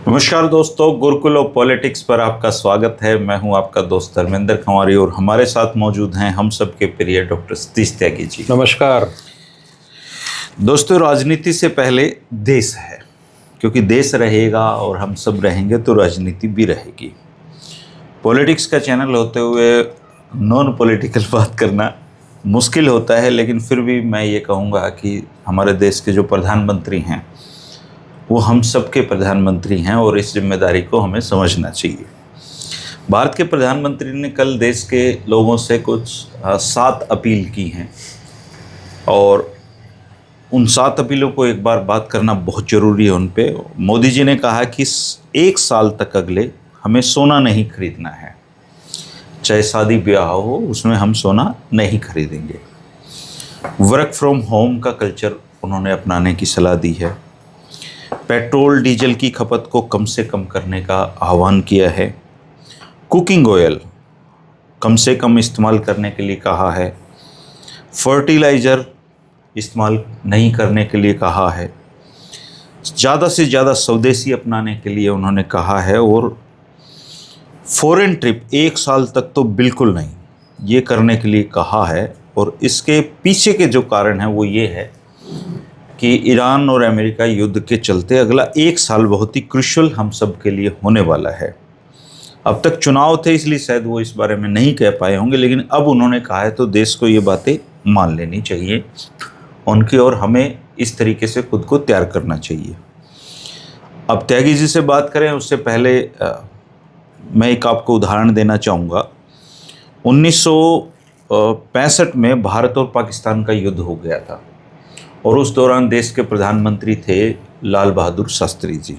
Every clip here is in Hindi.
नमस्कार दोस्तों, गुरुकुल ऑफ पॉलिटिक्स पर आपका स्वागत है। मैं हूं आपका दोस्त धर्मेंद्र खंवारी और हमारे साथ मौजूद हैं हम सबके प्रिय डॉक्टर सतीश त्यागी जी। नमस्कार दोस्तों, राजनीति से पहले देश है, क्योंकि देश रहेगा और हम सब रहेंगे तो राजनीति भी रहेगी। पॉलिटिक्स का चैनल होते हुए नॉन पॉलिटिकल बात करना मुश्किल होता है, लेकिन फिर भी मैं ये कहूँगा कि हमारे देश के जो प्रधानमंत्री हैं वो हम सबके प्रधानमंत्री हैं और इस जिम्मेदारी को हमें समझना चाहिए। भारत के प्रधानमंत्री ने कल देश के लोगों से कुछ 7 अपील की हैं और उन 7 अपीलों को एक बार बात करना बहुत ज़रूरी है। उन पे मोदी जी ने कहा कि 1 साल तक अगले हमें सोना नहीं खरीदना है, चाहे शादी ब्याह हो उसमें हम सोना नहीं खरीदेंगे। वर्क फ्रॉम होम का कल्चर उन्होंने अपनाने की सलाह दी है। पेट्रोल डीजल की खपत को कम से कम करने का आह्वान किया है। कुकिंग ऑयल कम से कम इस्तेमाल करने के लिए कहा है। फर्टिलाइज़र इस्तेमाल नहीं करने के लिए कहा है। ज़्यादा से ज़्यादा स्वदेशी अपनाने के लिए उन्होंने कहा है और फॉरेन ट्रिप 1 साल तक तो बिल्कुल नहीं, ये करने के लिए कहा है। और इसके पीछे के जो कारण है वो ये है कि ईरान और अमेरिका युद्ध के चलते अगला 1 साल बहुत ही क्रूशियल हम सब के लिए होने वाला है। अब तक चुनाव थे इसलिए शायद वो इस बारे में नहीं कह पाए होंगे, लेकिन अब उन्होंने कहा है तो देश को ये बातें मान लेनी चाहिए उनकी, और हमें इस तरीके से खुद को तैयार करना चाहिए। अब त्यागी जी से बात करें उससे पहले मैं एक आपको उदाहरण देना चाहूँगा। 1965 में भारत और पाकिस्तान का युद्ध हो गया था और उस दौरान देश के प्रधानमंत्री थे लाल बहादुर शास्त्री जी,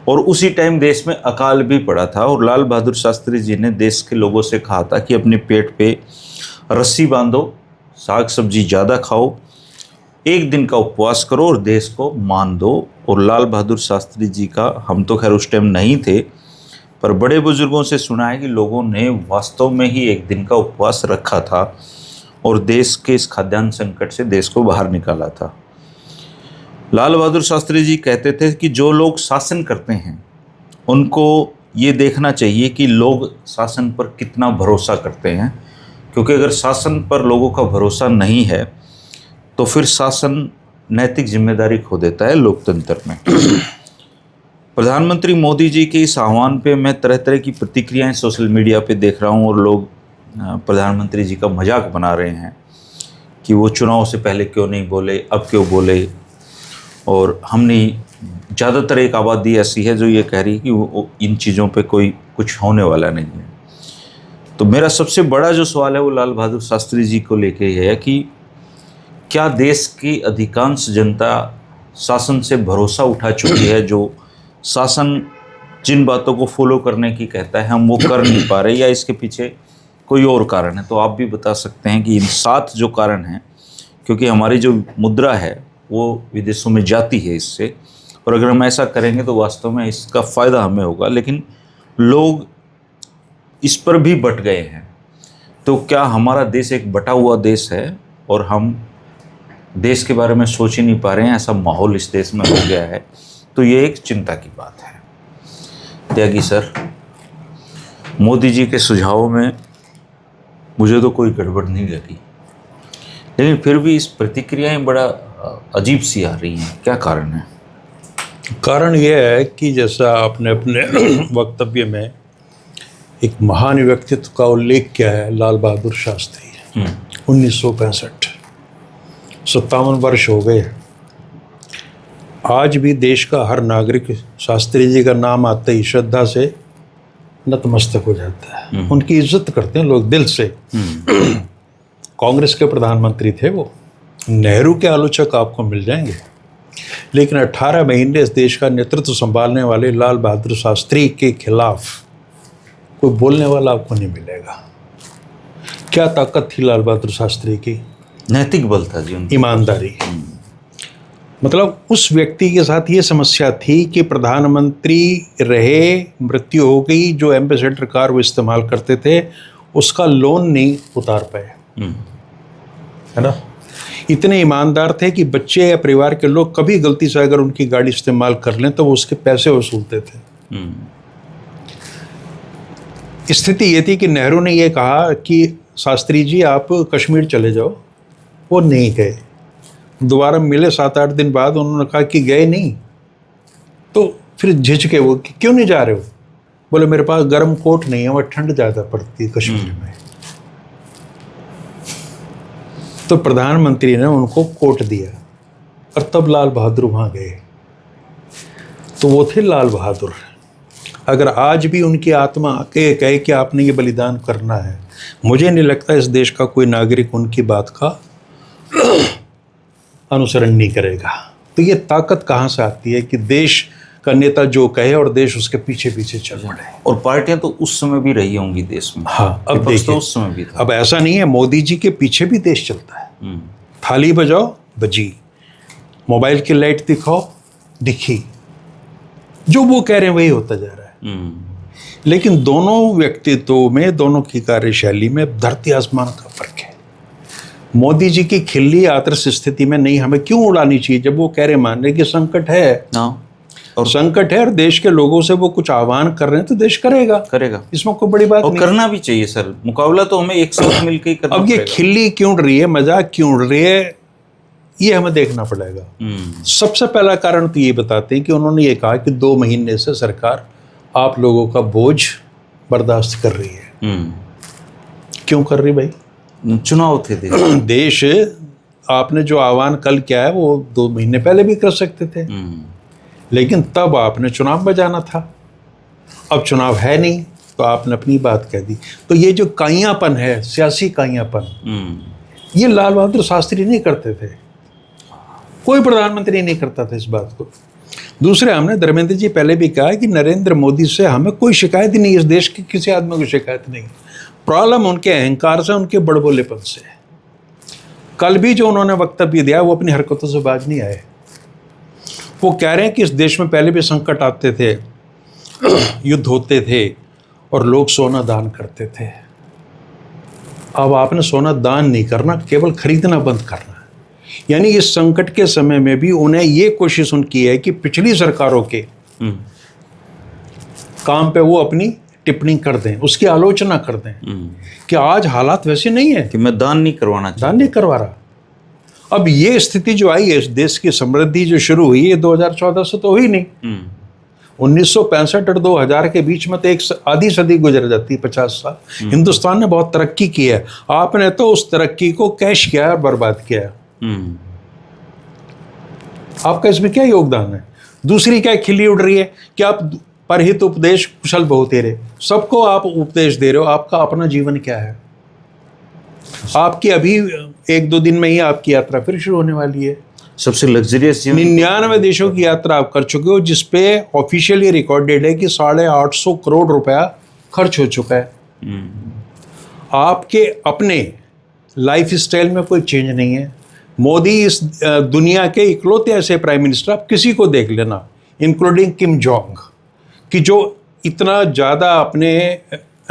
और उसी टाइम देश में अकाल भी पड़ा था। और लाल बहादुर शास्त्री जी ने देश के लोगों से कहा था कि अपने पेट पे रस्सी बांधो, साग सब्जी ज़्यादा खाओ, 1 दिन का उपवास करो और देश को मान दो। और लाल बहादुर शास्त्री जी का, हम तो खैर उस टाइम नहीं थे, पर बड़े बुजुर्गों से सुना है कि लोगों ने वास्तव में ही 1 दिन का उपवास रखा था और देश के इस खाद्यान्न संकट से देश को बाहर निकाला था। लाल बहादुर शास्त्री जी कहते थे कि जो लोग शासन करते हैं उनको ये देखना चाहिए कि लोग शासन पर कितना भरोसा करते हैं, क्योंकि अगर शासन पर लोगों का भरोसा नहीं है तो फिर शासन नैतिक जिम्मेदारी खो देता है लोकतंत्र में। प्रधानमंत्री मोदी जी के इस आह्वान पे मैं तरह तरह की प्रतिक्रियाएं सोशल मीडिया पे देख रहा हूँ और लोग प्रधानमंत्री जी का मजाक बना रहे हैं कि वो चुनाव से पहले क्यों नहीं बोले, अब क्यों बोले। और हमने ज़्यादातर एक आबादी ऐसी है जो ये कह रही है कि वो इन चीज़ों पे कोई कुछ होने वाला नहीं है। तो मेरा सबसे बड़ा जो सवाल है वो लाल बहादुर शास्त्री जी को लेके है कि क्या देश की अधिकांश जनता शासन से भरोसा उठा चुकी है? जो शासन जिन बातों को फॉलो करने की कहता है हम वो कर नहीं पा रहे, या इसके पीछे कोई और कारण है? तो आप भी बता सकते हैं कि इन 7 जो कारण हैं, क्योंकि हमारी जो मुद्रा है वो विदेशों में जाती है इससे, और अगर हम ऐसा करेंगे तो वास्तव में इसका फ़ायदा हमें होगा, लेकिन लोग इस पर भी बट गए हैं। तो क्या हमारा देश एक बटा हुआ देश है और हम देश के बारे में सोच ही नहीं पा रहे हैं? ऐसा माहौल इस देश में हो गया है, तो ये एक चिंता की बात है। त्यागी सर, मोदी जी के सुझावों में मुझे तो कोई गड़बड़ नहीं लगी, लेकिन फिर भी इस प्रतिक्रियाएं बड़ा अजीब सी आ रही हैं। क्या कारण है? कारण यह है कि जैसा आपने अपने वक्तव्य में एक महान व्यक्तित्व का उल्लेख किया है, लाल बहादुर शास्त्री, 1965, 57 वर्ष हो गए। आज भी देश का हर नागरिक शास्त्री जी का नाम आते ही श्रद्धा से नतमस्तक हो जाता है। उनकी इज्जत करते हैं लोग दिल से। कांग्रेस के प्रधानमंत्री थे वो, नेहरू के आलोचक आपको मिल जाएंगे, लेकिन 18 महीने इस देश का नेतृत्व संभालने वाले लाल बहादुर शास्त्री के खिलाफ कोई बोलने वाला आपको नहीं मिलेगा। क्या ताकत थी लाल बहादुर शास्त्री की? नैतिक बल था जी, ईमानदारी। मतलब उस व्यक्ति के साथ ये समस्या थी कि प्रधानमंत्री रहे, मृत्यु हो गई, जो एम्बेसडर कार वो इस्तेमाल करते थे उसका लोन नहीं उतार पाए, है ना। इतने ईमानदार थे कि बच्चे या परिवार के लोग कभी गलती से अगर उनकी गाड़ी इस्तेमाल कर लें तो वो उसके पैसे वसूलते थे। स्थिति ये थी कि नेहरू ने ये कहा कि शास्त्री जी आप कश्मीर चले जाओ, वो नहीं गए। दोबारा मिले 7-8 दिन बाद, उन्होंने कहा कि गए नहीं, तो फिर झिझके वो कि क्यों नहीं जा रहे हो? बोले मेरे पास गर्म कोट नहीं है, वह ठंड ज़्यादा पड़ती है कश्मीर में। तो प्रधानमंत्री ने उनको कोट दिया और तब लाल बहादुर वहाँ गए। तो वो थे लाल बहादुर। अगर आज भी उनकी आत्मा के कहे कि आपने ये बलिदान करना है, मुझे नहीं लगता इस देश का कोई नागरिक उनकी बात का अनुसरण नहीं करेगा। तो ये ताकत कहाँ से आती है कि देश का नेता जो कहे और देश उसके पीछे पीछे चल पड़े। और पार्टियां तो उस समय भी रही होंगी देश में। हाँ, अब विपक्ष देखिए तो उस समय भी था। अब ऐसा नहीं है, मोदी जी के पीछे भी देश चलता है। थाली बजाओ बजी, मोबाइल की लाइट दिखाओ दिखी, जो वो कह रहे हैं वही होता जा रहा है। लेकिन दोनों व्यक्तित्व में, दोनों की कार्यशैली में धरती आसमान का फर्क है। मोदी जी की खिल्ली आदर्श स्थिति में नहीं हमें क्यों उड़ानी चाहिए जब वो कह रहे मान रहे कि संकट है और संकट है और देश के लोगों से वो कुछ आह्वान कर रहे हैं तो देश करेगा। इसमें कोई बड़ी बात नहीं, करना भी चाहिए सर। मुकाबला तो हमें एक साथ मिलकर ही करना अब ये खिल्ली क्यों उड़ रही है, मजाक क्यों उड़ रही है, ये हमें देखना पड़ेगा। सबसे पहला कारण तो ये बताते हैं कि उन्होंने ये कहा कि 2 महीने से सरकार आप लोगों का बोझ बर्दाश्त कर रही है। क्यों कर रही भाई? चुनाव थे देश आपने जो आह्वान कल किया है वो 2 महीने पहले भी कर सकते थे, लेकिन तब आपने चुनाव बजाना था। अब चुनाव है नहीं तो आपने अपनी बात कह दी। तो ये जो काइयापन है, सियासी काइयापन, ये लाल बहादुर शास्त्री नहीं करते थे, कोई प्रधानमंत्री नहीं करता था इस बात को। दूसरे, हमने धर्मेंद्र जी पहले भी कहा कि नरेंद्र मोदी से हमें कोई शिकायत ही नहीं, इस देश के किसी आदमी को शिकायत नहीं। प्रॉब्लम उनके अहंकार से, उनके बड़बोलेपन से। कल भी जो उन्होंने वक्तव्य दिया वो अपनी हरकतों से बाज नहीं आए। वो कह रहे हैं कि इस देश में पहले भी संकट आते थे, युद्ध होते थे और लोग सोना दान करते थे। अब आपने सोना दान नहीं करना, केवल खरीदना बंद करना। यानी इस संकट के समय में भी उन्हें ये कोशिश उनकी है कि पिछली सरकारों के काम पे वो अपनी टिप्पणी कर दें, उसकी आलोचना कर दें कि आज हालात वैसे नहीं है कि मैं दान नहीं करवाना चाहता, दान नहीं करवा रहा। अब ये स्थिति जो आई है, इस देश की समृद्धि जो शुरू हुई है 2014 से तो हुई नहीं। 1965 और 2000 के बीच में तो एक आधी सदी गुजर जाती, 50 साल। हिंदुस्तान ने बहुत तरक्की की है, आपने तो उस तरक्की को कैश किया और बर्बाद किया। आपका इसमें क्या योगदान है? दूसरी क्या खिल्ली उड़ रही है कि आप परहित उपदेश कुशल बहुतेरे, सबको आप उपदेश दे रहे हो, आपका अपना जीवन क्या है? आपकी अभी 1-2 दिन में ही आपकी यात्रा फिर शुरू होने वाली है। सबसे लग्जरियस 99 देशों की यात्रा आप कर चुके हो, जिसपे ऑफिशियली रिकॉर्डेड है कि 850 करोड़ रुपया खर्च हो चुका है। आपके अपने लाइफ स्टाइल में कोई चेंज नहीं है। मोदी इस दुनिया के इकलौते ऐसे प्राइम मिनिस्टर, आप किसी को देख लेना इंक्लूडिंग किम जोंग, कि जो इतना ज़्यादा अपने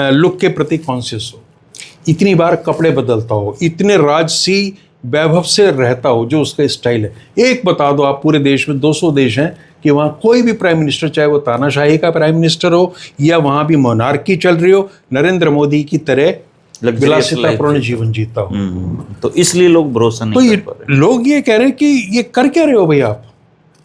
लुक के प्रति कॉन्शियस हो, इतनी बार कपड़े बदलता हो, इतने राजसी वैभव से रहता हो, जो उसका स्टाइल है। एक बता दो आप, पूरे देश में 200 देश हैं कि वहाँ कोई भी प्राइम मिनिस्टर, चाहे वो तानाशाही का प्राइम मिनिस्टर हो या वहाँ भी मोनार्की चल रही हो, नरेंद्र मोदी की तरह विलासितापूर्ण जीवन जीता हो। तो इसलिए लोग भरोसा नहीं कर पा रहे। लोग ये कह रहे हैं कि ये कर क्या रहे हो भाई आप?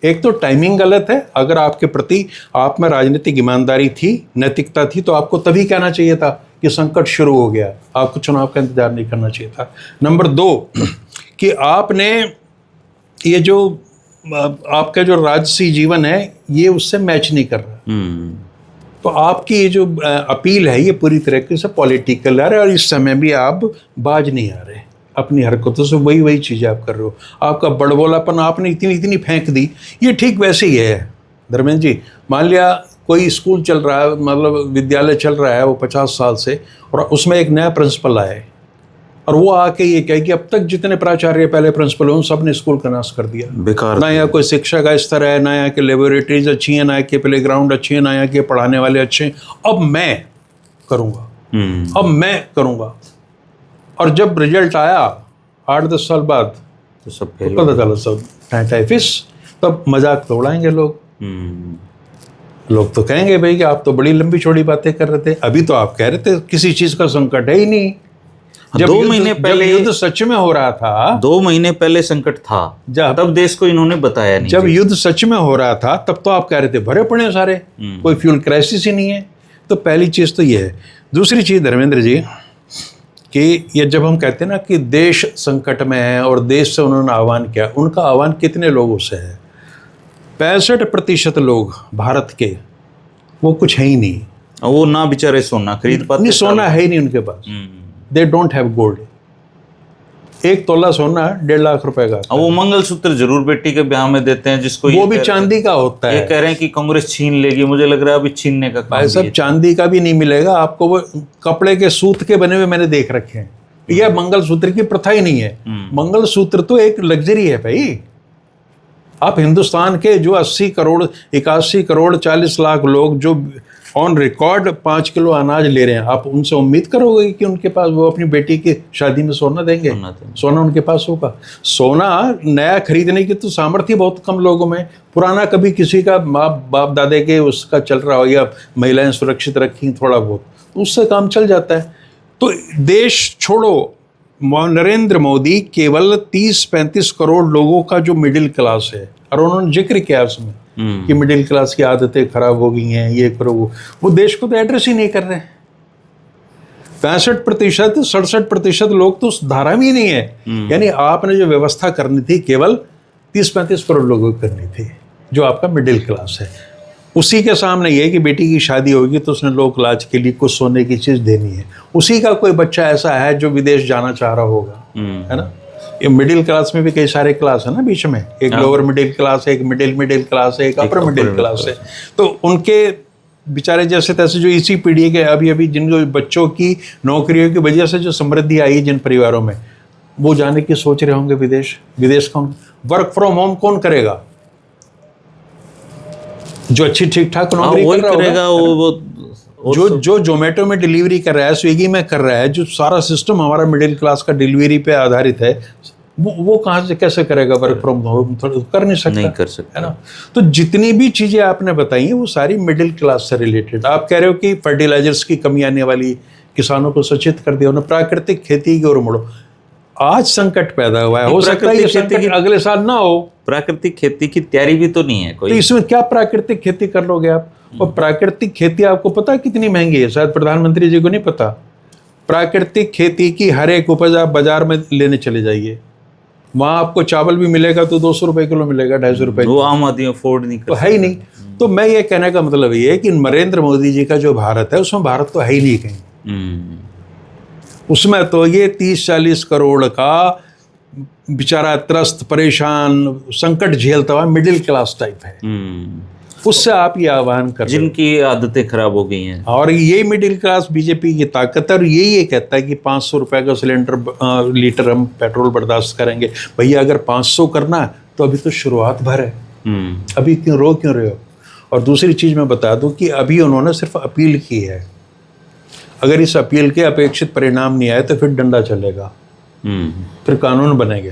एक तो टाइमिंग गलत है। अगर आपके प्रति आप में राजनीतिक ईमानदारी थी, नैतिकता थी, तो आपको तभी कहना चाहिए था कि संकट शुरू हो गया, आपको चुनाव का इंतजार नहीं करना चाहिए था। नंबर 2 कि आपने ये जो आपका जो राजसी जीवन है ये उससे मैच नहीं कर रहा। तो आपकी ये जो अपील है ये पूरी तरीके से पॉलिटिकल है और इस समय भी आप बाज नहीं आ रहे। अपनी हरकतों से वही चीज़ें आप कर रहे हो। आपका बड़बोलापन आपने इतनी फेंक दी, ये ठीक वैसे ही है। धर्मेंद्र जी, मान लिया कोई स्कूल चल रहा है, मतलब विद्यालय चल रहा है वो 50 साल से, और उसमें एक नया प्रिंसिपल आए और वो आके ये कहे कि अब तक जितने प्राचार्य पहले प्रिंसिपल हो उन सब ने स्कूल का नाश कर दिया, बेकार। ना यहाँ कोई शिक्षा का स्तर है, ना यहाँ के लेबोरेटरीज अच्छी हैं, ना यहाँ के प्ले ग्राउंड अच्छे हैं, ना यहाँ के पढ़ाने वाले अच्छे हैं। अब मैं करूँगा, अब मैं करूँगा। और जब रिजल्ट आया 8-10 साल बाद तो सब तो फेल पता चला सब टाइफिस। तब मजाक तो उड़ाएंगे लोग। लोग तो कहेंगे भाई कि आप तो बड़ी लंबी चौड़ी बातें कर रहे थे, अभी तो आप कह रहे थे किसी चीज का संकट है ही नहीं। जब 2 युद्ध- महीने जब पहले युद्ध सच में हो रहा था, 2 महीने पहले संकट था, तब देश को इन्होंने बताया नहीं। जब युद्ध सच में हो रहा था तब तो आप कह रहे थे भरे पड़े हैं सारे, कोई फ्यूल क्राइसिस ही नहीं है। तो पहली चीज तो ये है। दूसरी चीज धर्मेंद्र जी कि ये जब हम कहते हैं ना कि देश संकट में है और देश से उन्होंने आह्वान किया, उनका आह्वान कितने लोगों से है? 65% लोग भारत के वो कुछ है ही नहीं। और वो ना बेचारे सोना खरीद पाते, नहीं, सोना है ही नहीं उनके पास। They don't have gold. 1 तोला सोना 1.5 लाख रुपए का। और वो मंगलसूत्र जरूर बेटी के ब्याह में देते हैं, जिसको वो भी चांदी का होता ये है। कह रहे हैं कि कांग्रेस छीन लेगी, मुझे लग रहा है अभी छीनने का काम भाई साहब, चांदी का भी नहीं मिलेगा आपको, वो कपड़े के सूत के बने हुए मैंने देख रखे हैं। यह मंगलसूत्र की प्रथा ही नहीं है। मंगलसूत्र तो एक लग्जरी है भाई। आप हिंदुस्तान के जो 80 करोड़ 81 करोड़ 40 लाख लोग जो ऑन रिकॉर्ड 5 किलो अनाज ले रहे हैं, आप उनसे उम्मीद करोगे कि उनके पास वो अपनी बेटी की शादी में सोना देंगे? सोना उनके पास होगा? सोना नया खरीदने की तो सामर्थ्य बहुत कम लोगों में। पुराना कभी किसी का बाप दादे के उसका चल रहा हो, या महिलाएं सुरक्षित रखी थोड़ा बहुत, उससे काम चल जाता है। तो देश छोड़ो, नरेंद्र मोदी केवल 30-35 करोड़ लोगों का जो मिडिल क्लास है, और उन्होंने जिक्र किया उसमें कि मिडिल क्लास की आदतें खराब हो गई हैं, ये करो वो देश को तो एड्रेस ही नहीं कर रहे। 65% 67% लोग तो उस धारा में ही नहीं है। यानी आपने जो व्यवस्था करनी थी केवल 30-35 करोड़ लोगों की करनी थी, जो आपका मिडिल क्लास है। उसी के सामने ये कि बेटी की शादी होगी तो उसने लोक लाज के लिए कुछ सोने की चीज देनी है। उसी का कोई बच्चा ऐसा है जो विदेश जाना चाह रहा होगा, है ना? ये मिडिल क्लास में भी कई सारे क्लास है ना बीच में, एक लोअर मिडिल क्लास है, एक मिडिल क्लास है, एक अपर मिडिल क्लास है। तो उनके बेचारे जैसे तैसे जो इसी पीढ़ी के अभी जिन बच्चों की नौकरियों की वजह से जो समृद्धि आई जिन परिवारों में, वो जाने की सोच रहे होंगे विदेश कौन वर्क फ्रॉम होम कौन करेगा? जो अच्छी ठीक ठाक नौकरी कर रहा करेगा, वो जो जोमेटो में डिलीवरी कर रहा है, स्विगी में कर रहा है, जो सारा सिस्टम हमारा मिडिल क्लास का डिलीवरी पे आधारित है, वो कहाँ से कैसे करेगा वर्क फ्रॉम होम? कर नहीं सकता, है ना? तो जितनी भी चीजें आपने बताई हैं वो सारी मिडिल क्लास से रिलेटेड। आप कह रहे हो कि फर्टिलाइजर्स की कमी आने वाली, किसानों को सचेत कर दिया, उन्हें प्राकृतिक खेती की ओर मुड़ो। आज संकट पैदा हुआ है, हो सकता है ये संकट अगले साल ना हो। प्राकृतिक खेती की तैयारी भी तो नहीं है कोई। तो इसमें क्या प्राकृतिक खेती कर लोगे आप? और प्राकृतिक खेती आपको पता है कितनी महंगी है? शायद प्रधानमंत्री जी को नहीं पता। प्राकृतिक खेती की हर एक उपज आप बाजार में लेने चले जाइए, वहां आपको चावल भी मिलेगा तो 200 रुपए किलो मिलेगा, 250 रुपए। वो आम आदमी अफोर्ड नहीं कर तो है ही नहीं। तो मैं ये कहने का मतलब ये है कि नरेंद्र मोदी जी का जो भारत है उसमें भारत तो है ही नहीं कहीं। उसमें तो ये 30-40 करोड़ का बेचारा त्रस्त परेशान संकट झेलता हुआ मिडिल क्लास टाइप है। उससे आप ये आह्वान कर, जिनकी आदतें खराब हो गई हैं। और ये मिडिल क्लास बीजेपी की ताकत है। और यही ये कहता है कि 500 रुपए का सिलेंडर लीटर हम पेट्रोल बर्दाश्त करेंगे। भैया अगर 500 करना है तो अभी तो शुरुआत भर है, अभी क्यों रहे हो? और दूसरी चीज मैं बता दूं कि अभी उन्होंने सिर्फ अपील की है। अगर इस अपील के अपेक्षित परिणाम नहीं आए तो फिर डंडा चलेगा, फिर कानून बनेंगे।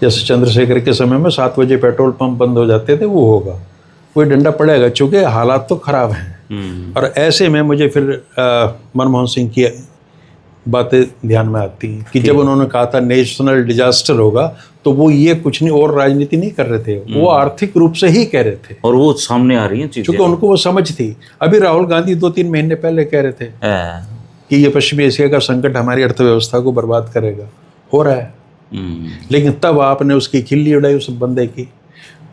जैसे चंद्रशेखर के समय में 7 बजे पेट्रोल पंप बंद हो जाते थे, वो होगा, कोई डंडा पड़ेगा, चूंकि हालात तो खराब हैं। और ऐसे में मुझे फिर मनमोहन सिंह की बातें ध्यान में आती हैं कि जब उन्होंने कहा था नेशनल डिजास्टर होगा, तो वो ये कुछ नहीं और राजनीति नहीं कर रहे थे, वो आर्थिक रूप से ही कह रहे थे। और वो सामने आ रही हैं चीजें, क्योंकि उनको वो समझ थी। अभी राहुल गांधी 2-3 महीने पहले कह रहे थे कि ये पश्चिमी एशिया का संकट हमारी अर्थव्यवस्था को बर्बाद करेगा, हो रहा है। लेकिन तब आपने उसकी खिल्ली उड़ाई उस बंदे की।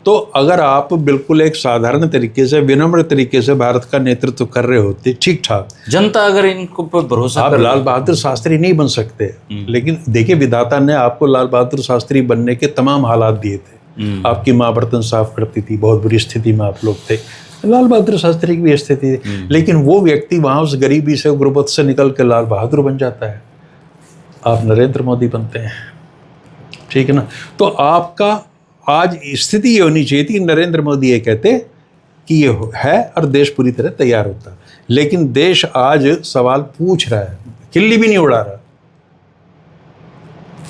तो अगर आप बिल्कुल एक साधारण तरीके से, विनम्र तरीके से भारत का नेतृत्व कर रहे होते ठीक ठाक, जनता अगर इनको पर भरोसा, आप लाल बहादुर शास्त्री नहीं बन सकते। लेकिन देखिए, विधाता ने आपको लाल बहादुर शास्त्री बनने के तमाम हालात दिए थे। आपकी माँ बर्तन साफ करती थी, बहुत बुरी स्थिति में आप लोग थे, लाल बहादुर शास्त्री की भी स्थिति थी। लेकिन वो व्यक्ति वहां उस गरीबी से, गुर्बत से निकल के लाल बहादुर बन जाता है। आप नरेंद्र मोदी बनते हैं, ठीक है ना? तो आपका आज स्थिति ये होनी चाहिए थी, नरेंद्र मोदी ये कहते कि ये है और देश पूरी तरह तैयार होता। लेकिन देश आज सवाल पूछ रहा है, खिल्ली भी नहीं उड़ा रहा।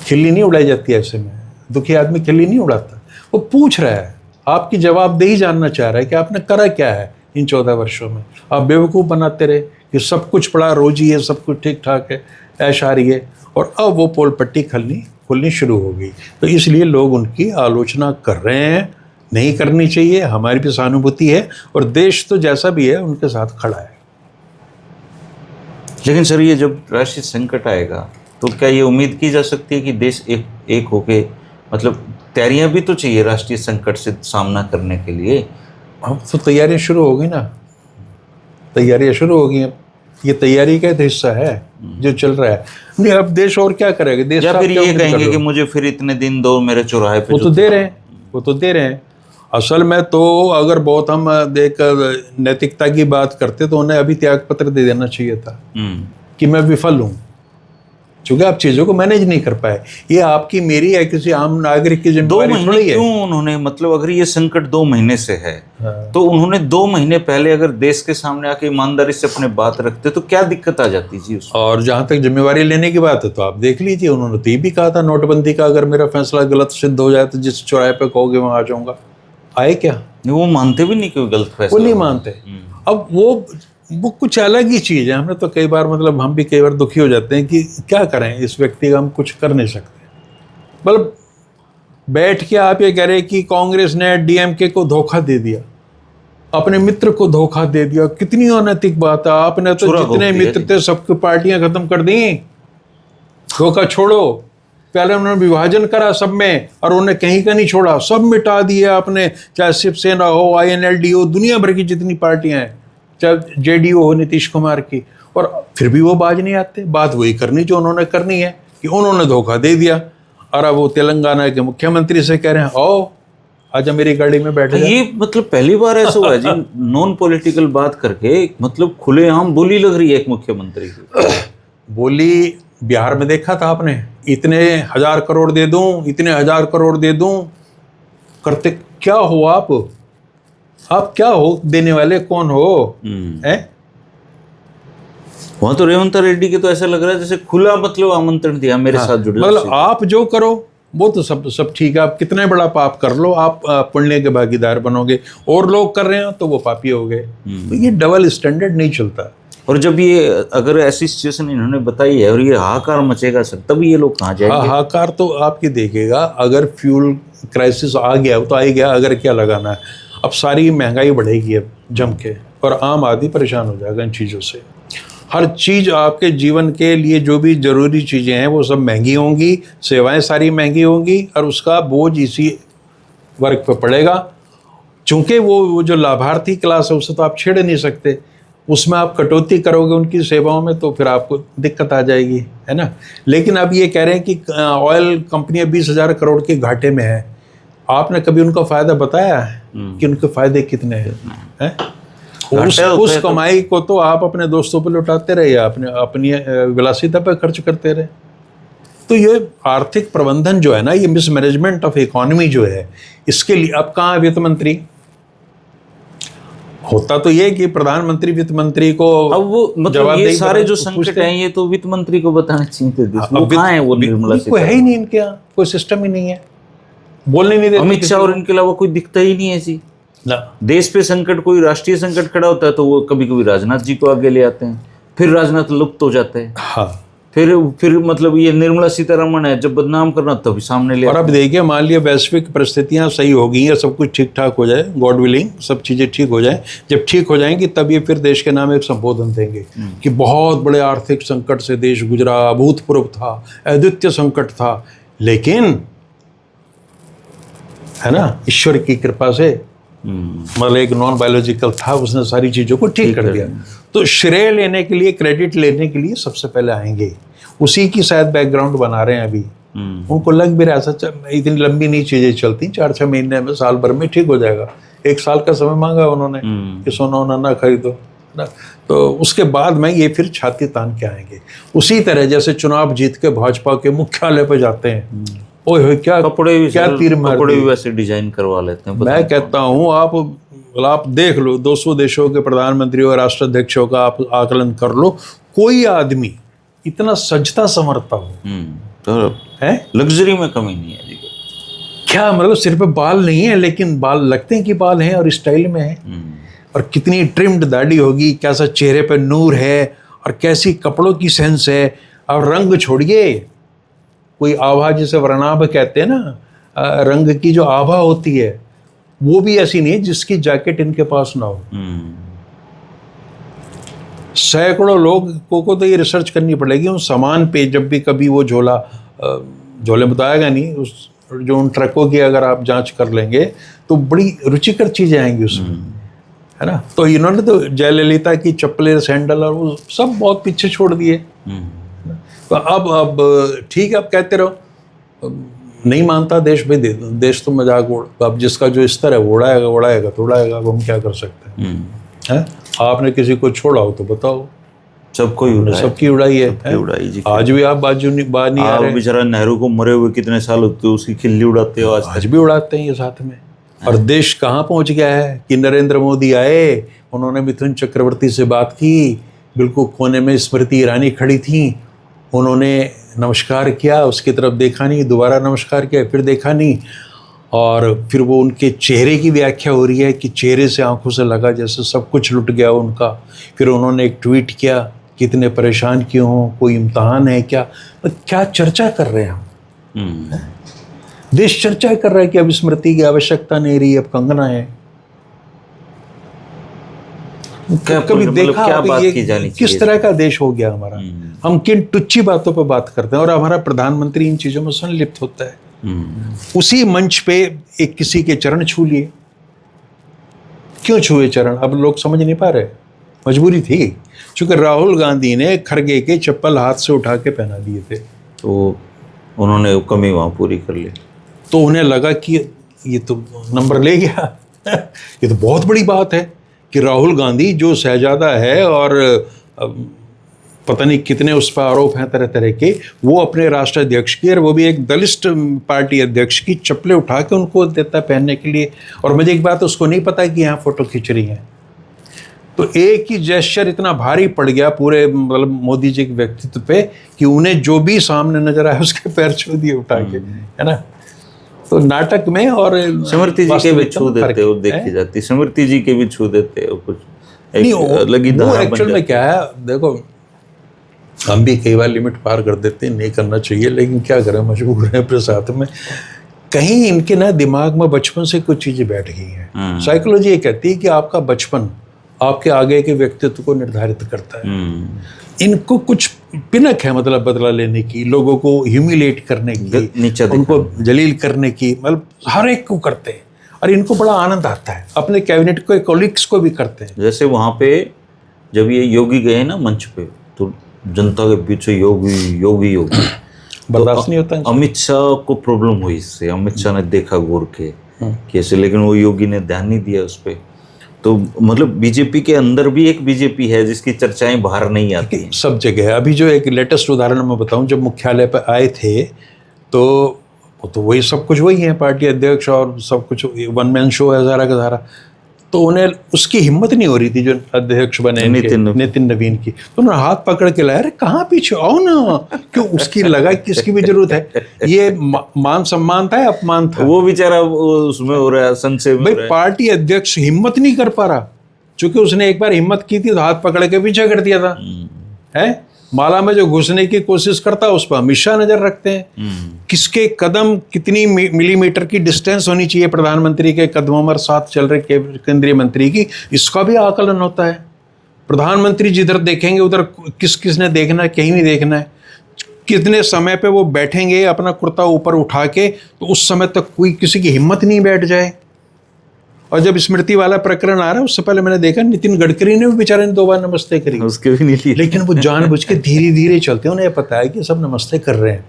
खिल्ली नहीं उड़ाई जाती ऐसे में, दुखी आदमी खिल्ली नहीं उड़ाता। वो पूछ रहा है, आपकी जवाबदेही जानना चाह रहा है कि आपने करा क्या है इन 14 वर्षों में। आप बेवकूफ़ बनाते रहे कि सब कुछ पड़ा रोजी है, सब कुछ ठीक ठाक है, ऐश आ रही है, और अब वो पोल पट्टी खुलनी शुरू हो गई। तो इसलिए लोग उनकी आलोचना कर रहे हैं, नहीं करनी चाहिए, हमारी भी सहानुभूति है, और देश तो जैसा भी है उनके साथ खड़ा है। लेकिन सर, ये जब राष्ट्रीय संकट आएगा तो क्या ये उम्मीद की जा सकती है कि देश एक होके, मतलब तैयारियां भी तो चाहिए राष्ट्रीय संकट से सामना करने के लिए। अब तो तैयारियां शुरू हो गई ना, तैयारियां शुरू हो गई हैं। ये तैयारी का एक हिस्सा है जो चल रहा है। नहीं, अब देश और क्या करेगा? देश या फिर ये कहेंगे कि मुझे फिर इतने दिन दो मेरे चौराहे पे। वो तो दे रहे हैं, असल में तो अगर बहुत हम नैतिकता की बात करते तो उन्हें अभी त्याग पत्र दे देना चाहिए था कि मैं विफल हूँ, क्योंकि आप चीज़ों को मैनेज नहीं कर पाए। ये आपकी मेरी है, किसी आम नागरिक की जिम्मेदारी थोड़ी है। क्यों उन्होंने, मतलब अगर ये संकट 2 महीने से है, तो उन्होंने 2 महीने पहले अगर देश के सामने आके ईमानदारी से अपने बात रखते तो क्या दिक्कत आ जाती जी उसमें? और जहाँ तक जिम्मेवारी लेने की बात है तो आप देख लीजिए, उन्होंने तो ये भी कहा था नोटबंदी का अगर मेरा फैसला गलत सिद्ध हो जाए तो जिस चौराहे पे कहोगे वहाँ आ जाऊँगा। आए क्या? वो मानते भी नहीं कि गलत फैसला, वो नहीं मानते। अब वो कुछ अलग ही चीज़ है। हमने तो कई बार, मतलब हम भी कई बार दुखी हो जाते हैं कि क्या करें, इस व्यक्ति का हम कुछ कर नहीं सकते। मतलब बैठ के आप ये कह रहे कि कांग्रेस ने डीएमके को धोखा दे दिया, अपने मित्र को धोखा दे दिया, कितनी अनैतिक बात है। आपने तो जितने मित्र थे सबकी पार्टियां खत्म कर दी। धोखा छोड़ो, पहले उन्होंने विभाजन करा सब में, और उन्हें कहीं का नहीं छोड़ा, सब मिटा दिया आपने। चाहे शिवसेना हो, INLD हो, दुनिया भर की जितनी पार्टियां हैं, चाहे JDU हो नीतीश कुमार की, और फिर भी वो बाज नहीं आते। बात वही करनी जो उन्होंने करनी है कि उन्होंने धोखा दे दिया। और अब वो तेलंगाना के मुख्यमंत्री से कह रहे हैं, आओ आजा मेरी गाड़ी में बैठ जाओ। ये मतलब पहली बार ऐसा हुआ है जी, नॉन पॉलिटिकल बात करके, मतलब खुलेआम बोली लग रही है एक मुख्यमंत्री की। क्या बिहार में देखा था आपने, इतने 1000 करोड़ दे दूं, इतने 1000 करोड़ दे दूं, करते क्या हो आप क्या हो, देने वाले कौन हो? हैं? वहां तो रेवंत रेड्डी के तो ऐसा लग रहा है जैसे खुला मतलब आमंत्रण दिया मेरे साथ जुड़ जाओ। मतलब आप जो करो वो तो सब ठीक है, आप कितने बड़ा पाप कर लो, आप पुण्य के भागीदार बनोगे, और लोग कर रहे हैं तो वो पापी हो गए। तो ये डबल स्टैंडर्ड नहीं चलता। और जब ये अगर ऐसी सिचुएशन इन्होंने बताई है और ये हाहाकार मचेगा सर, तब ये लोग कहाँ जाएंगे? हाहाकार तो आपकी देखेगा, अगर फ्यूल क्राइसिस आ गया तो आ ही गया, अगर क्या लगाना है। अब सारी महंगाई बढ़ेगी अब जम के, और आम आदमी परेशान हो जाएगा इन चीज़ों से। हर चीज़ आपके जीवन के लिए जो भी ज़रूरी चीज़ें हैं वो सब महंगी होंगी, सेवाएं सारी महंगी होंगी, और उसका बोझ इसी वर्ग पर पड़ेगा। चूँकि वो जो लाभार्थी क्लास है उसे तो आप छेड़ नहीं सकते, उसमें आप कटौती करोगे उनकी सेवाओं में तो फिर आपको दिक्कत आ जाएगी, है ना। लेकिन अब ये कह रहे हैं कि ऑयल कंपनियां 20,000 करोड़ के घाटे में है। आपने कभी उनका फ़ायदा बताया है कि उनके फ़ायदे कितने हैं? उस कमाई को तो आप अपने दोस्तों पर लुटाते रहे, अपनी विलासिता पर खर्च करते रहे। तो ये आर्थिक प्रबंधन जो है ना, ये मिसमैनेजमेंट ऑफ इकोनॉमी जो है, इसके लिए अब कहाँ वित्त मंत्री? होता तो ये कि प्रधानमंत्री वित्त मंत्री को, अब वो मतलब ये सारे जो संकट हैं ये तो वित्त मंत्री को बताना चाहिए। वो कहाँ है? वो निर्मला सीतारमण है ही नहीं, इनके यहाँ कोई सिस्टम ही नहीं है, बोलने नहीं देते। अमित शाह और इनके अलावा कोई दिखता ही नहीं है जी ना। देश पे संकट, कोई राष्ट्रीय संकट खड़ा होता है तो वो कभी कभी राजनाथ जी को आगे ले आते हैं, फिर राजनाथ लुप्त हो जाते हैं। हाँ, फिर मतलब ये निर्मला सीतारमण है, जब बदनाम करना तभी सामने ले। और अब देखिए, मान लिया वैश्विक परिस्थितियां सही हो गई हैं, सब कुछ ठीक ठाक हो जाए, गॉड विलिंग सब चीज़ें ठीक हो जाए, जब ठीक हो जाएंगी तब ये फिर देश के नाम एक संबोधन देंगे कि बहुत बड़े आर्थिक संकट से देश गुजरा, अभूतपूर्व था, अद्वितीय संकट था, लेकिन है ना, ईश्वर की कृपा से, मतलब एक नॉन बायोलॉजिकल था, उसने सारी चीज़ों को ठीक कर दिया। तो श्रेय लेने के लिए, क्रेडिट लेने के लिए सबसे पहले आएंगे, उसी की शायद बैकग्राउंड बना रहे हैं अभी। उनको लग भी रहा है इतनी लंबी नहीं चीज़ें चलती, 4-6 महीने में, साल भर में ठीक हो जाएगा। 1 साल का समय मांगा उन्होंने कि सोना वोना ना खरीदो ना, तो उसके बाद में ये फिर छाती तान के आएंगे। उसी तरह जैसे चुनाव जीत के भाजपा के मुख्यालय पे जाते हैं, ओए क्या तीर मार, कपड़े भी वैसे डिजाइन करवा लेते हैं। मैं कहता हूँ आप देख लो, 200 देशों के प्रधानमंत्री और राष्ट्राध्यक्षों का आप आकलन कर लो, कोई आदमी इतना सजता संवरता हो, तो है। लग्जरी में कमी नहीं है जी। क्या मतलब सिर पे बाल नहीं है लेकिन बाल लगते हैं कि बाल हैं और स्टाइल में है। और कितनी ट्रिम्ड दाढ़ी होगी, कैसा चेहरे पे नूर है और कैसी कपड़ों की सेंस है। और रंग छोड़िए, कोई आभा जिसे वर्णाभ कहते हैं ना, रंग की जो आभा होती है वो भी ऐसी नहीं है जिसकी जैकेट इनके पास ना हो। सैकड़ों लोगों को तो ये रिसर्च करनी पड़ेगी उन सामान पे। जब भी कभी वो झोले बताएगा नहीं, उस जो उन ट्रकों की अगर आप जांच कर लेंगे तो बड़ी रुचिकर चीजें आएंगी उसमें, है ना। तो इन्होंने तो जयललिता की चप्पलें, सैंडल और वो सब बहुत पीछे छोड़ दिए। तो अब ठीक है, अब कहते रहो, नहीं मानता देश भाई, देश तो मजाक उड़, अब जिसका जो स्तर है वो उड़ाएगा तो उड़ाएगा। अब हम क्या कर सकते हैं? आपने किसी को छोड़ा हो तो बताओ, सबकी उड़ाई है। उड़ाई जी। आज भी आप बात नहीं आ रहे। बेचारा नेहरू को मरे हुए कितने साल होते हैं, उसकी खिल्ली उड़ाते हो आज भी उड़ाते हैं ये साथ में। और देश कहाँ पहुंच गया है कि नरेंद्र मोदी आए, उन्होंने मिथुन चक्रवर्ती से बात की, बिल्कुल कोने में स्मृति ईरानी खड़ी थी, उन्होंने नमस्कार किया, उसकी तरफ देखा नहीं, दोबारा नमस्कार किया, फिर देखा नहीं। और फिर वो उनके चेहरे की व्याख्या हो रही है कि चेहरे से आंखों से लगा जैसे सब कुछ लुट गया उनका। फिर उन्होंने एक ट्वीट किया, कितने परेशान क्यों हो, कोई इम्तहान है क्या? तो क्या चर्चा कर रहे हैं हम? देश चर्चा कर रहा है कि अब स्मृति की आवश्यकता नहीं रही, अब कंगना है। कभी देखा क्या बात ये की जानी चाहिए? किस तरह का देश हो गया हमारा? हम किन टुच्ची बातों पर बात करते हैं और हमारा प्रधानमंत्री इन चीजों में संलिप्त होता है। उसी मंच पे एक किसी के चरण छू लिए। क्यों छुए चरण? अब लोग समझ नहीं पा रहे, मजबूरी थी, क्योंकि राहुल गांधी ने खरगे के चप्पल हाथ से उठा के पहना दिए थे, तो उन्होंने कमी वहां पूरी कर ली। तो उन्हें लगा कि ये तो नंबर ले गया। ये तो बहुत बड़ी बात है कि राहुल गांधी जो शहजादा है और पता नहीं कितने उस पर आरोप हैं तरह तरह के, वो अपने राष्ट्राध्यक्ष की, और वो भी एक दलित पार्टी अध्यक्ष की चप्पलें उठा के उनको देता पहनने के लिए। और मुझे एक बात, उसको नहीं पता कि यहाँ फोटो खींच रही हैं। तो एक ही जेस्चर इतना भारी पड़ गया पूरे मतलब मोदी जी के व्यक्तित्व पे कि उन्हें जो भी सामने नजर आया उसके पैर छू दिए उठा के, है ना। तो नाटक में और स्मृति जी के भी छू देते हो, देखी जाती स्मृति जी के भी छू देते हो कुछ लगी। वो एक्चुअल में क्या है, देखो हम भी कई बार लिमिट पार कर देते हैं, नहीं करना चाहिए, लेकिन क्या करें, मजबूर हैं अपने साथ में। कहीं इनके ना दिमाग में बचपन से कुछ चीजें बैठ गई हैं। साइकोलॉजी ये कहती है कि आपका बचपन आपके आगे के व्यक्तित्व को निर्धारित करता है। इनको कुछ पिनक है, मतलब बदला लेने की, लोगों को ह्यूमिलेट करने की, उनको जलील करने की, मतलब हर एक को करते हैं और इनको बड़ा आनंद आता है। अपने कैबिनेट को, कोलिग्स को भी करते हैं। जैसे वहां पे जब ये योगी गए ना मंच पे, तो जनता के पीछे योगी योगी योगी बर्दाश्त नहीं होता। अमित शाह को प्रॉब्लम हुई इससे। अमित शाह ने देखा घूर के कैसे, लेकिन वो योगी ने ध्यान नहीं दिया उस पर। तो मतलब बीजेपी के अंदर भी एक बीजेपी है जिसकी चर्चाएं बाहर नहीं आती हैं। सब जगह है। अभी जो एक लेटेस्ट उदाहरण मैं बताऊं, जब मुख्यालय पर आए थे तो वही सब कुछ वही है, पार्टी अध्यक्ष और सब कुछ वन मैन शो है सारा का सारा। तो उन्हें उसकी हिम्मत नहीं हो रही थी जो अध्यक्ष बने नितिन नवीन की, तो उन्होंने हाथ पकड़ के लाया, अरे कहाँ पीछे आओ ना, क्यों? उसकी लगा कि इसकी भी जरूरत है। ये मान सम्मान था, अपमान था। वो बेचारा उसमें हो रहा है संशय में। भाई पार्टी अध्यक्ष हिम्मत नहीं कर पा रहा, क्योंकि उसने एक बार हिम्मत की थी तो हाथ पकड़ के पीछे कर दिया था। है माला में जो घुसने की कोशिश करता है उस पर अमित शाह नजर रखते हैं। किसके कदम, कितनी मिलीमीटर की डिस्टेंस होनी चाहिए प्रधानमंत्री के कदमों में साथ चल रहे केंद्रीय मंत्री की, इसका भी आकलन होता है। प्रधानमंत्री जिधर देखेंगे उधर किसने देखना है, कहीं नहीं देखना है। कितने समय पे वो बैठेंगे अपना कुर्ता ऊपर उठा के, तो उस समय तक कोई किसी की हिम्मत नहीं बैठ जाए। और जब स्मृति वाला प्रकरण आ रहा है, उससे पहले मैंने देखा नितिन गडकरी ने भी बेचारे ने 2 बार नमस्ते करी, उसके भी नहीं लिए। लेकिन वो जानबूझ के धीरे धीरे चलते हैं, उन्हें पता है कि सब नमस्ते कर रहे हैं।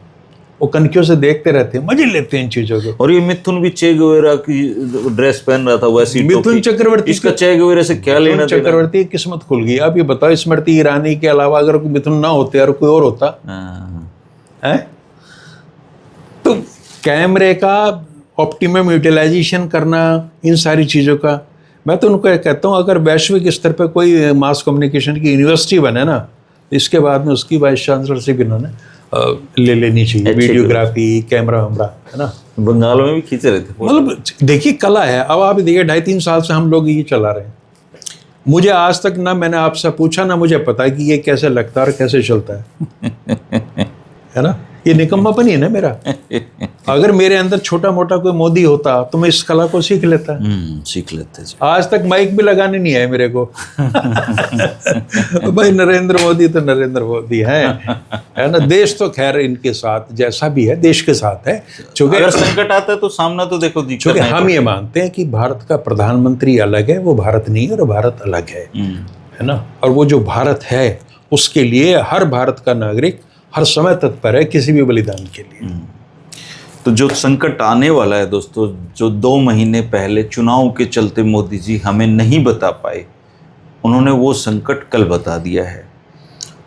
वो कनखियों से देखते रहते हैं, मजे लेते हैं इन चीजों के। और ये मिथुन भी चे गुवेरा की ड्रेस पहन रहा था वैसी। मिथुन चक्रवर्ती, इसका चे गुवेरा से क्या लेना? चक्रवर्ती की किस्मत खुल गई। अब ये बताओ, स्मृति ईरानी के अलावा अगर मिथुन ना होते और कोई और होता है, तो कैमरे का ऑप्टिमम यूटिलाइजेशन करना, इन सारी चीज़ों का। मैं तो उनको कहता हूँ, अगर वैश्विक स्तर पर कोई मास कम्युनिकेशन की यूनिवर्सिटी बने ना, इसके बाद में उसकी वाइस चांसलरशिप इन्होंने ले लेनी चाहिए, वीडियोग्राफी, कैमरा वैमरा, है ना। बंगाल में भी खींच रहे थे। मतलब देखिए कला है। अब आप देखिए 2.5-3 साल से हम लोग ये चला रहे हैं। मुझे आज तक ना मैंने आपसे पूछा ना मुझे पता है कि ये कैसे लगता है और कैसे चलता है ना। ये निकम्मापन ही है ना मेरा। अगर मेरे अंदर छोटा मोटा कोई मोदी होता तो मैं इस कला को सीख लेता। सीख लेते। आज तक माइक भी लगाने नहीं आए मेरे को। भाई नरेंद्र मोदी तो नरेंद्र मोदी है ना। देश तो खैर इनके साथ जैसा भी है देश के साथ है। चूंकि अगर संकट आता है तो सामना तो देखो दिक्कत चूंकि हम ये मानते हैं कि भारत का प्रधानमंत्री अलग है, वो भारत नहीं है, और भारत अलग है ना। और वो जो भारत है उसके लिए हर भारत का नागरिक हर समय तत्पर है किसी भी बलिदान के लिए। तो जो संकट आने वाला है दोस्तों, जो 2 महीने पहले चुनाव के चलते मोदी जी हमें नहीं बता पाए, उन्होंने वो संकट कल बता दिया है।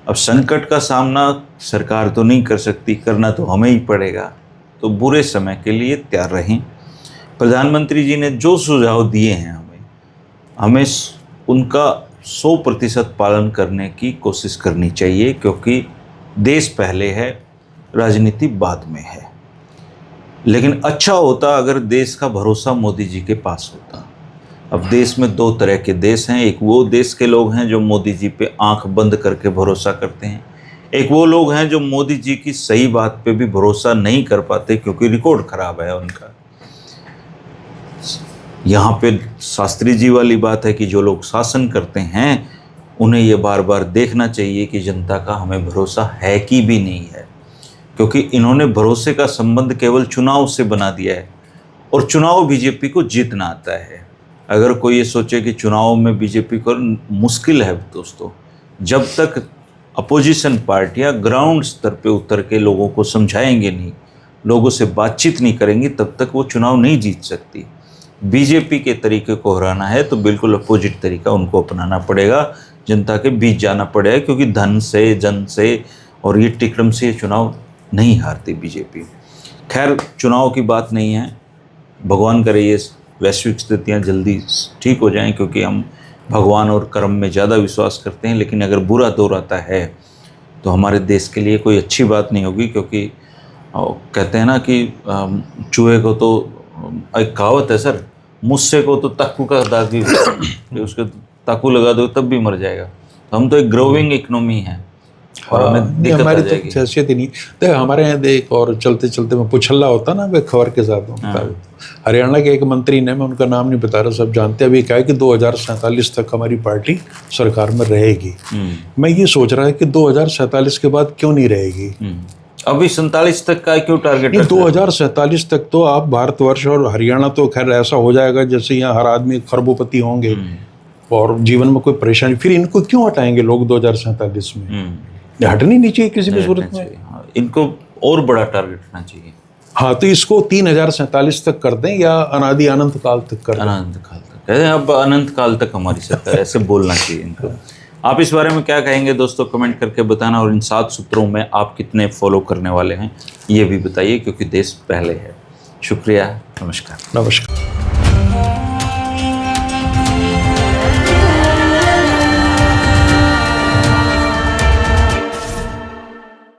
अब संकट का सामना सरकार तो नहीं कर सकती, करना तो हमें ही पड़ेगा। तो बुरे समय के लिए तैयार रहें। प्रधानमंत्री जी ने जो सुझाव दिए हैं हमें उनका 100% पालन करने की कोशिश करनी चाहिए, क्योंकि देश पहले है, राजनीति बाद में है। लेकिन अच्छा होता अगर देश का भरोसा मोदी जी के पास होता। अब देश में 2 तरह के देश हैं। एक वो देश के लोग हैं जो मोदी जी पे आंख बंद करके भरोसा करते हैं। एक वो लोग हैं जो मोदी जी की सही बात पे भी भरोसा नहीं कर पाते क्योंकि रिकॉर्ड खराब है उनका। यहाँ पे शास्त्री जी वाली बात है कि जो लोग शासन करते हैं उन्हें ये बार बार देखना चाहिए कि जनता का हमें भरोसा है कि भी नहीं है, क्योंकि इन्होंने भरोसे का संबंध केवल चुनाव से बना दिया है। और चुनाव बीजेपी को जीतना आता है। अगर कोई ये सोचे कि चुनाव में बीजेपी को मुश्किल है दोस्तों, जब तक अपोजिशन पार्टियां ग्राउंड स्तर पे उतर के लोगों को समझाएंगे नहीं, लोगों से बातचीत नहीं करेंगी, तब तक वो चुनाव नहीं जीत सकती। बीजेपी के तरीके को हराना है तो बिल्कुल अपोजिट तरीका उनको अपनाना पड़ेगा, जनता के बीच जाना पड़ेगा, क्योंकि धन से, जन से और ये टिकड़म से चुनाव नहीं हारती बीजेपी। खैर चुनाव की बात नहीं है, भगवान करे ये वैश्विक स्थितियाँ जल्दी ठीक हो जाएं, क्योंकि हम भगवान और कर्म में ज़्यादा विश्वास करते हैं। लेकिन अगर बुरा दौर आता है तो हमारे देश के लिए कोई अच्छी बात नहीं होगी, क्योंकि कहते हैं ना कि चूहे को तो एक कहावत है सर, मुझसे को तो ताकू का दाग भी उसके ताकू लगा दो तब भी मर जाएगा। तो हम तो एक ग्रोइंग इकोनॉमी है और हमें दिक्कत हमारी आ जाएगी। तो हैसियत ही नहीं। देख हमारे यहाँ देख, और चलते चलते मैं पुछल्ला होता ना वे खबर के साथ हरियाणा के एक मंत्री ने, मैं उनका नाम नहीं बता रहा, सब जानते हैं, अभी कहा कि 2047 तक हमारी पार्टी सरकार में रहेगी। मैं ये सोच रहा है कि 2047 के बाद क्यों नहीं रहेगी। अभी 47 तक का क्यों टारगेट? 2047 तक तो आप भारतवर्ष और हरियाणा तो खैर ऐसा हो जाएगा जैसे यहाँ हर आदमी खरबोपति होंगे और जीवन में कोई परेशानी, फिर इनको क्यों हटाएंगे लोग 2047 में? हटनी नहीं चाहिए किसी भी सूरत में। इनको और बड़ा टारगेट रखना चाहिए। हाँ, तो इसको 3047 तक कर दें या अनादि अनंत काल तक कर दें। अनंत काल तक कहते हैं, अब अनंत काल तक हमारी सरकार, ऐसे बोलना चाहिए इनको। आप इस बारे में क्या कहेंगे दोस्तों, कमेंट करके बताना। और इन 7 सूत्रों में आप कितने फॉलो करने वाले हैं ये भी बताइए, क्योंकि देश पहले है। शुक्रिया, नमस्कार। नमस्कार।